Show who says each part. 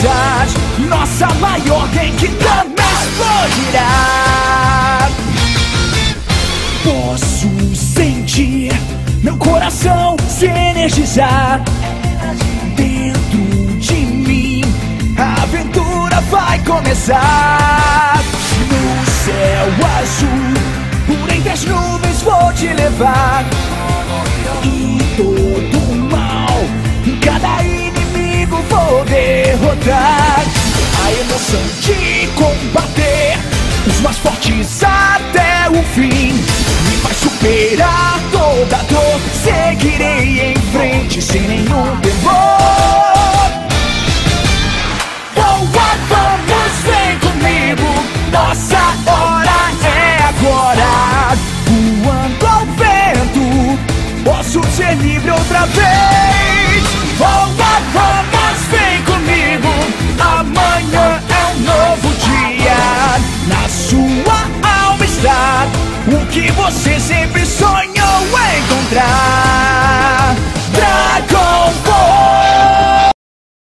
Speaker 1: tempestade, nossa maior bem que também explodirá. Posso sentir meu coração se energizar. Dentro de mim a aventura vai começar. No céu azul, por entre as nuvens vou te levar. E todo o mal, cada inimigo vou derrotar. A emoção de combater os mais fortes até o fim me faz superar toda dor. Seguirei em frente sem nenhum temor. Vamos, vem comigo, nossa hora é agora. Voando ao vento, posso ser livre outra vez. Vamos, vem comigo, amanhã é um novo dia. Na sua alma está o que você sente.